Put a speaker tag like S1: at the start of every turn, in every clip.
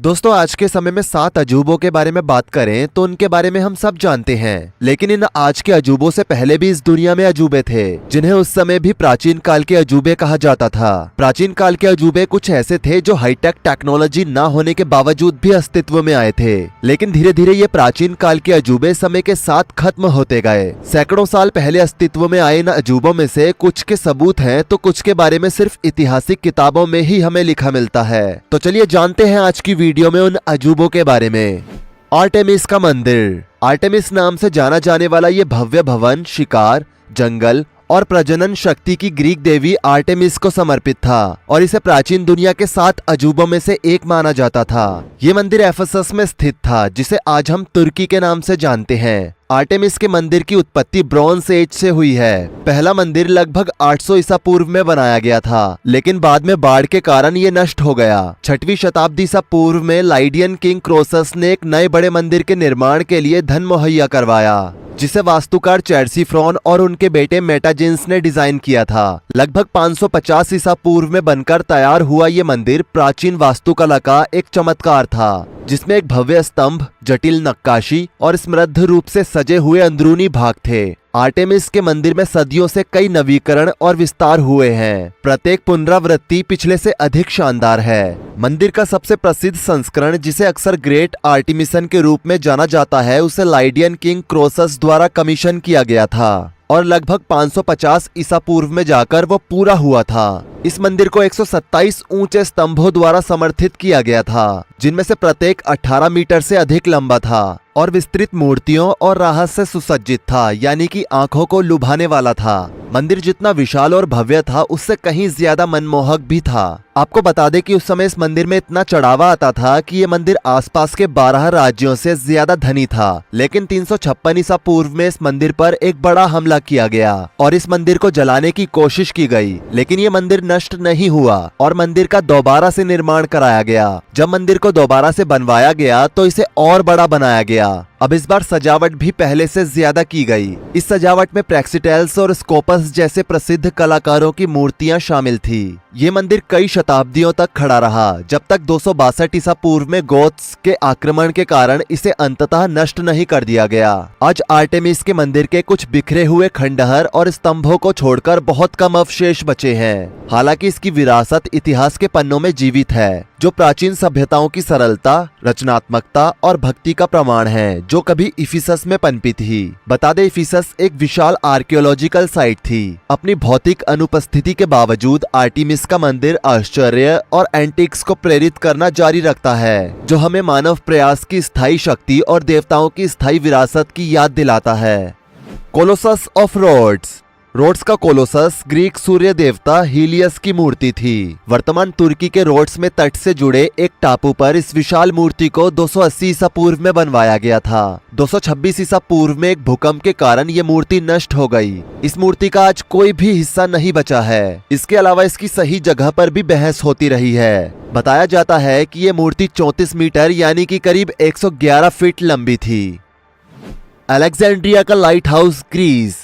S1: दोस्तों आज के समय में 7 अजूबों के बारे में बात करें तो उनके बारे में हम सब जानते हैं, लेकिन इन आज के अजूबों से पहले भी इस दुनिया में अजूबे थे जिन्हें उस समय भी प्राचीन काल के अजूबे कहा जाता था। प्राचीन काल के अजूबे कुछ ऐसे थे जो हाईटेक टेक्नोलॉजी न होने के बावजूद भी अस्तित्व में आए थे, लेकिन धीरे धीरे ये प्राचीन काल के अजूबे समय के साथ खत्म होते गए। सैकड़ों साल पहले अस्तित्व में आए इन अजूबों में से कुछ के सबूत हैं तो कुछ के बारे में सिर्फ ऐतिहासिक किताबों में ही हमें लिखा मिलता है। तो चलिए जानते हैं आज की वीडियो में उन अजूबों के बारे में। आर्टेमिस का मंदिर। आर्टेमिस नाम से जाना जाने वाला ये भव्य भवन शिकार, जंगल और प्रजनन शक्ति की ग्रीक देवी आर्टेमिस को समर्पित था और इसे प्राचीन दुनिया के 7 अजूबों में से एक माना जाता था। ये मंदिर एफेसस में स्थित था जिसे आज हम तुर्की के नाम से जानते हैं। आर्टेमिस के मंदिर की उत्पत्ति ब्रॉन्ज एज से हुई है। पहला मंदिर लगभग 800 ईसा पूर्व में बनाया गया था, लेकिन बाद में बाढ़ के कारण ये नष्ट हो गया। 6वीं शताब्दी ईसा पूर्व में लाइडियन किंग क्रोसस ने एक नए बड़े मंदिर के निर्माण के लिए धन मुहैया करवाया, जिसे वास्तुकार चेर्सीफ्रॉन और उनके बेटे मेटाजिन्स ने डिजाइन किया था। लगभग 550 ईसा पूर्व में बनकर तैयार हुआ ये मंदिर प्राचीन वास्तुकला का एक चमत्कार था, जिसमें एक भव्य स्तंभ, जटिल नक्काशी और समृद्ध रूप से सजे हुए अंदरूनी भाग थे। आर्टेमिस के मंदिर में सदियों से कई नवीकरण और विस्तार हुए हैं। प्रत्येक पुनरावृत्ति पिछले से अधिक शानदार है। मंदिर का सबसे प्रसिद्ध संस्करण, जिसे अक्सर ग्रेट आर्टिमिसन के रूप में जाना जाता है, उसे लाइडियन किंग क्रोसस द्वारा कमीशन किया गया था और लगभग 550 ईसा पूर्व में जाकर वो पूरा हुआ था। इस मंदिर को 127 ऊंचे स्तंभों द्वारा समर्थित किया गया था, जिनमें से प्रत्येक 18 मीटर से अधिक लंबा था और विस्तृत मूर्तियों और राहत से सुसज्जित था, यानी कि आंखों को लुभाने वाला था। मंदिर जितना विशाल और भव्य था, उससे कहीं ज्यादा मनमोहक भी था। आपको बता दें कि उस समय इस मंदिर में इतना चढ़ावा आता था कि ये मंदिर आसपास के 12 राज्यों से ज्यादा धनी था। लेकिन 356 ईसा पूर्व में इस मंदिर पर एक बड़ा हमला किया गया और इस मंदिर को जलाने की कोशिश की गई, लेकिन ये मंदिर नष्ट नहीं हुआ और मंदिर का दोबारा से निर्माण कराया गया। जब मंदिर को दोबारा से बनवाया गया तो इसे और बड़ा बनाया गया। अब इस बार सजावट भी पहले से ज्यादा की गई। इस सजावट में प्रेक्सिटेल्स और स्कोपस जैसे प्रसिद्ध कलाकारों की मूर्तियां शामिल थी। ये मंदिर कई शताब्दियों तक खड़ा रहा, जब तक 262 ईसा पूर्व में गोथ्स के आक्रमण के कारण इसे अंततः नष्ट नहीं कर दिया गया। आज आर्टेमिस के मंदिर के कुछ बिखरे हुए खंडहर और स्तंभों को छोड़कर बहुत कम अवशेष बचे हैं। हालांकि इसकी विरासत इतिहास के पन्नों में जीवित है, जो प्राचीन सभ्यताओं की सरलता, रचनात्मकता और भक्ति का प्रमाण है, जो कभी इफिसस में पनपी थी। बता दें, इफिसस एक विशाल आर्कियोलॉजिकल साइट थी। अपनी भौतिक अनुपस्थिति के बावजूद आर्टेमिस का मंदिर आश्चर्य और एंटिक्स को प्रेरित करना जारी रखता है, जो हमें मानव प्रयास की स्थायी शक्ति और देवताओं की स्थायी विरासत की याद दिलाता है। Colossus of Rhodes. रोड्स का कोलोसस ग्रीक सूर्य देवता हीलियस की मूर्ति थी। वर्तमान तुर्की के रोड्स में तट से जुड़े एक टापू पर इस विशाल मूर्ति को 280 ईसा पूर्व में बनवाया गया था। 226 ईसा पूर्व में एक भूकंप के कारण ये मूर्ति नष्ट हो गई। इस मूर्ति का आज कोई भी हिस्सा नहीं बचा है। इसके अलावा इसकी सही जगह पर भी बहस होती रही है। बताया जाता है कि ये मूर्ति 34 मीटर यानी कि करीब 111 फीट लंबी थी। अलेक्जेंड्रिया का लाइट हाउस, ग्रीस।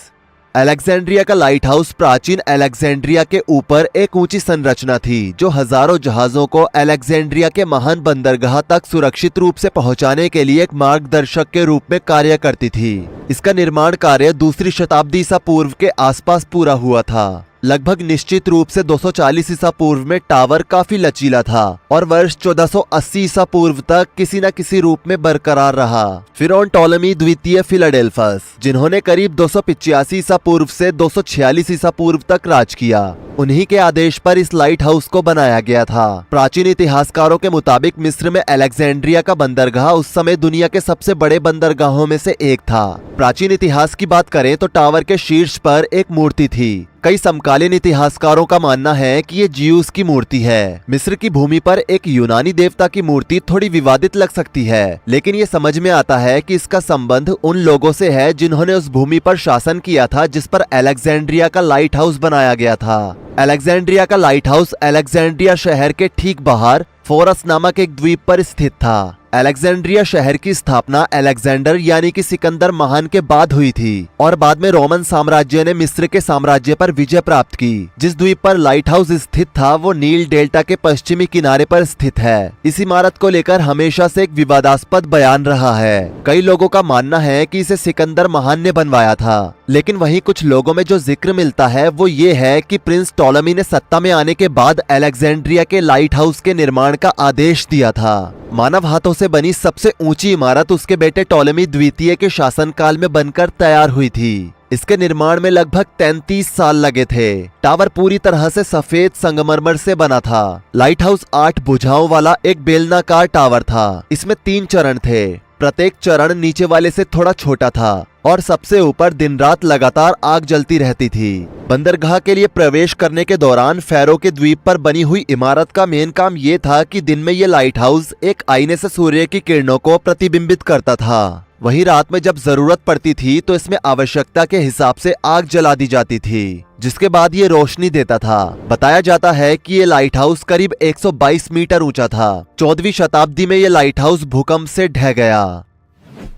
S1: अलेक्जेंड्रिया का लाइट हाउस प्राचीन अलेक्जेंड्रिया के ऊपर एक ऊंची संरचना थी, जो हजारों जहाजों को अलेक्जेंड्रिया के महान बंदरगाह तक सुरक्षित रूप से पहुंचाने के लिए एक मार्गदर्शक के रूप में कार्य करती थी। इसका निर्माण कार्य 2री शताब्दी ईसा पूर्व के आसपास पूरा हुआ था। लगभग निश्चित रूप से 240 ईसा पूर्व में टावर काफी लचीला था और वर्ष 1480 ईसा पूर्व तक किसी न किसी रूप में बरकरार रहा। फिरौन टॉलेमी द्वितीय फिलाडेल्फस, जिन्होंने करीब 285 ईसा पूर्व से 246 ईसा पूर्व तक राज किया, उन्हीं के आदेश पर इस लाइट हाउस को बनाया गया था। प्राचीन इतिहासकारों के मुताबिक मिस्र में अलेक्जेंड्रिया का बंदरगाह उस समय दुनिया के सबसे बड़े बंदरगाहों में से एक था। प्राचीन इतिहास की बात करें तो टावर के शीर्ष पर एक मूर्ति थी। कई समकालीन इतिहासकारों का मानना है कि ये जियूस की मूर्ति है। मिस्र की भूमि पर एक यूनानी देवता की मूर्ति थोड़ी विवादित लग सकती है, लेकिन ये समझ में आता है कि इसका संबंध उन लोगों से है जिन्होंने उस भूमि पर शासन किया था जिस पर अलेक्जेंड्रिया का लाइट हाउस बनाया गया था। अलेक्जेंड्रिया का लाइट हाउस अलेक्जेंड्रिया शहर के ठीक बाहर फोरस नामक एक द्वीप पर स्थित था। अलेक्जेंड्रिया शहर की स्थापना अलेक्जेंडर यानी कि सिकंदर महान के बाद हुई थी और बाद में रोमन साम्राज्य ने मिस्र के साम्राज्य पर विजय प्राप्त की। जिस द्वीप पर लाइट हाउस स्थित था वो नील डेल्टा के पश्चिमी किनारे पर स्थित है। इस इमारत को लेकर हमेशा से एक विवादास्पद बयान रहा है। कई लोगों का मानना है कि इसे सिकंदर महान ने बनवाया था, लेकिन वहीं कुछ लोगों में जो जिक्र मिलता है वो ये है कि प्रिंस टॉलेमी ने सत्ता में आने के बाद अलेक्जेंड्रिया के लाइट हाउस के निर्माण का आदेश दिया था। मानव हाथों से बनी सबसे ऊंची इमारत उसके बेटे टॉलेमी द्वितीय के शासनकाल में बनकर तैयार हुई थी। इसके निर्माण में लगभग 33 साल लगे थे। टावर पूरी तरह से सफेद संगमरमर से बना था। लाइट हाउस 8 भुजाओं वाला एक बेलनाकार टावर था। इसमें 3 चरण थे। प्रत्येक चरण नीचे वाले से थोड़ा छोटा था और सबसे ऊपर दिन रात लगातार आग जलती रहती थी। बंदरगाह के लिए प्रवेश करने के दौरान फैरो के द्वीप पर बनी हुई इमारत का मेन काम ये था कि दिन में ये लाइट हाउस एक आईने से सूर्य की किरणों को प्रतिबिंबित करता था। वहीं रात में जब जरूरत पड़ती थी तो इसमें आवश्यकता के हिसाब से आग जला दी जाती थी, जिसके बाद ये रोशनी देता था। बताया जाता है कि ये लाइट हाउस करीब 122 मीटर ऊंचा था। 14वीं शताब्दी में ये लाइट हाउस भूकंप से ढह गया।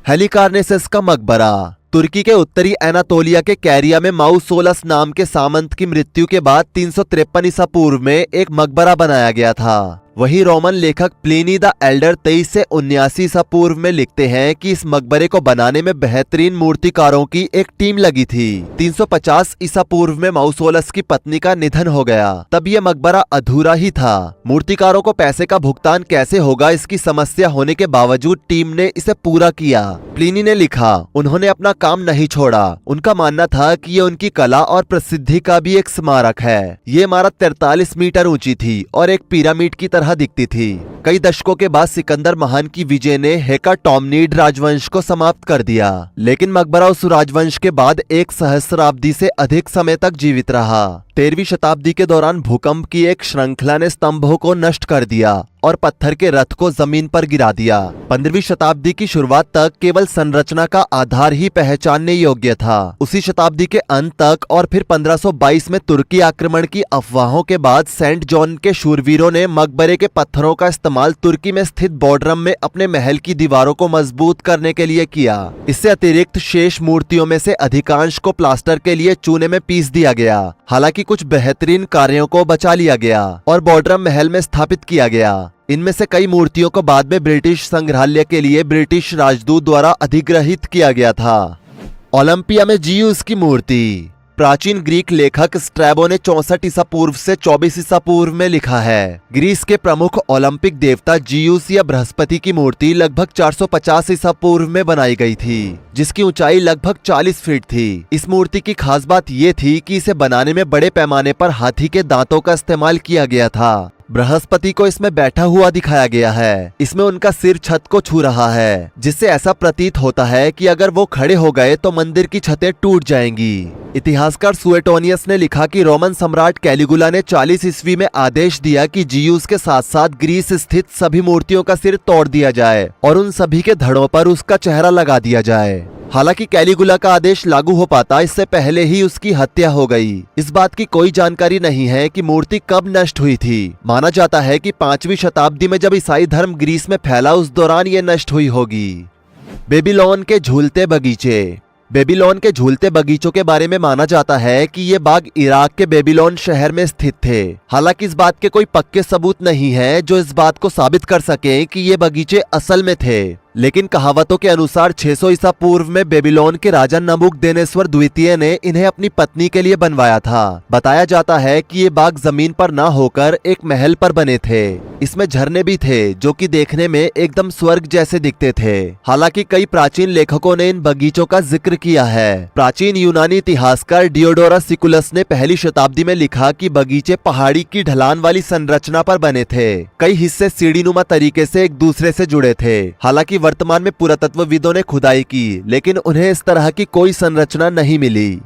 S1: हेलिकार्नेसस का मकबरा। तुर्की के उत्तरी एनातोलिया के कैरिया में माउसोलस नाम के सामंत की मृत्यु के बाद 353 ईसा पूर्व में एक मकबरा बनाया गया था। वही रोमन लेखक प्लिनी द एल्डर 23 से 79 ईसा पूर्व में लिखते हैं कि इस मकबरे को बनाने में बेहतरीन मूर्तिकारों की एक टीम लगी थी। 350 ईसा पूर्व में माउसोलस की पत्नी का निधन हो गया, तब यह मकबरा अधूरा ही था। मूर्तिकारों को पैसे का भुगतान कैसे होगा इसकी समस्या होने के बावजूद टीम ने इसे पूरा किया। प्लिनी ने लिखा, उन्होंने अपना काम नहीं छोड़ा। उनका मानना था कि ये उनकी कला और प्रसिद्धि का भी एक स्मारक है। ये इमारत 43 मीटर ऊंची थी और एक पिरामिड की तरह दिखती थी। कई दशकों के बाद सिकंदर महान की विजय ने हेकाटोमनीड राजवंश को समाप्त कर दिया, लेकिन मकबरा उस राजवंश के बाद एक सहस्राब्दी से अधिक समय तक जीवित रहा। 13वीं शताब्दी के दौरान भूकंप की एक श्रृंखला ने स्तंभों को नष्ट कर दिया और पत्थर के रथ को जमीन पर गिरा दिया। 15वीं शताब्दी की शुरुआत तक केवल संरचना का आधार ही पहचानने योग्य था। उसी शताब्दी के अंत तक और फिर 1522 में तुर्की आक्रमण की अफवाहों के बाद सेंट जॉन के शूरवीरों ने मकबरे के पत्थरों का इस्तेमाल तुर्की में स्थित बोड्रम में अपने महल की दीवारों को मजबूत करने के लिए किया। इससे अतिरिक्त शेष मूर्तियों में से अधिकांश को प्लास्टर के लिए चूने में पीस दिया गया। हालांकि कुछ बेहतरीन कार्यों को बचा लिया गया और बोड्रम महल में स्थापित किया गया। इनमें से कई मूर्तियों को बाद में ब्रिटिश संग्रहालय के लिए ब्रिटिश राजदूत द्वारा अधिग्रहित किया गया था। ओलंपिया में जीउस की मूर्ति। प्राचीन ग्रीक लेखक स्ट्रैबो ने 64 ईसा पूर्व से 24 ईसा पूर्व में लिखा है। ग्रीस के प्रमुख ओलंपिक देवता जीउस या बृहस्पति की मूर्ति लगभग 450 ईसा पूर्व में बनाई गई थी, जिसकी ऊंचाई लगभग 40 फीट थी। इस मूर्ति की खास बात ये थी कि इसे बनाने में बड़े पैमाने पर हाथी के दांतों का इस्तेमाल किया गया था। बृहस्पति को इसमें बैठा हुआ दिखाया गया है। इसमें उनका सिर छत को छू रहा है, जिससे ऐसा प्रतीत होता है कि अगर वो खड़े हो गए तो मंदिर की छतें टूट जाएंगी। इतिहासकार सुएटोनियस ने लिखा कि रोमन सम्राट कैलिगुला ने 40 ईस्वी में आदेश दिया कि जीउस के साथ साथ ग्रीस स्थित सभी मूर्तियों का सिर तोड़ दिया जाए और उन सभी के धड़ों पर उसका चेहरा लगा दिया जाए। हालांकि कैलिगुला का आदेश लागू हो पाता इससे पहले ही उसकी हत्या हो गई। इस बात की कोई जानकारी नहीं है कि मूर्ति कब नष्ट हुई थी। माना जाता है कि 5वीं शताब्दी में जब ईसाई धर्म ग्रीस में फैला उस दौरान ये नष्ट हुई होगी। बेबीलोन के झूलते बगीचे। बेबीलोन के झूलते बगीचों के बारे में माना जाता है कि ये बाग इराक के बेबीलोन शहर में स्थित थे। हालांकि इस बात के कोई पक्के सबूत नहीं है जो इस बात को साबित कर सके कि ये बगीचे असल में थे, लेकिन कहावतों के अनुसार 600 ईसा पूर्व में बेबीलोन के राजा नबूकदनेस्वर द्वितीय ने इन्हें अपनी पत्नी के लिए बनवाया था। बताया जाता है कि ये बाग जमीन पर ना होकर एक महल पर बने थे। इसमें झरने भी थे जो कि देखने में एकदम स्वर्ग जैसे दिखते थे। हालांकि कई प्राचीन लेखकों ने इन बगीचों का जिक्र किया है। प्राचीन यूनानी इतिहासकार डियोडोरस सिकुलस ने 1ली शताब्दी में लिखा कि बगीचे पहाड़ी की ढलान वाली संरचना पर बने थे। कई हिस्से सीढ़ीनुमा तरीके से एक दूसरे से जुड़े थे। हालांकि वर्तमान में पुरातत्वविदों ने खुदाई की, लेकिन उन्हें इस तरह की कोई संरचना नहीं मिली।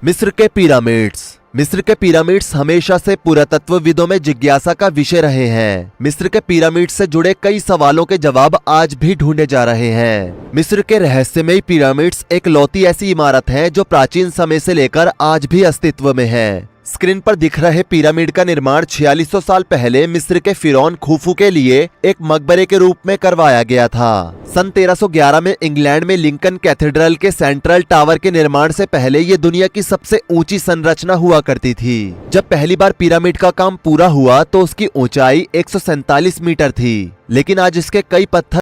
S1: मिस्र के पिरामिड्स। मिस्र के पिरामिड्स हमेशा से पुरातत्वविदों में जिज्ञासा का विषय रहे हैं। मिस्र के पिरामिड से जुड़े कई सवालों के जवाब आज भी ढूंढे जा रहे हैं। मिस्र के रहस्यमयी पिरामिड्स एक लौती ऐसी इमारत है जो प्राचीन समय से लेकर आज भी अस्तित्व में है। स्क्रीन पर दिख रहे पिरामिड का निर्माण 4600 साल पहले मिस्र के फिरौन खुफू के लिए एक मकबरे के रूप में करवाया गया था। सन 1311 में इंग्लैंड में लिंकन कैथेड्रल के सेंट्रल टावर के निर्माण से पहले ये दुनिया की सबसे ऊंची संरचना हुआ करती थी। जब पहली बार पिरामिड का काम पूरा हुआ तो उसकी ऊंचाई 147 मीटर थी, लेकिन आज इसके कई पत्थर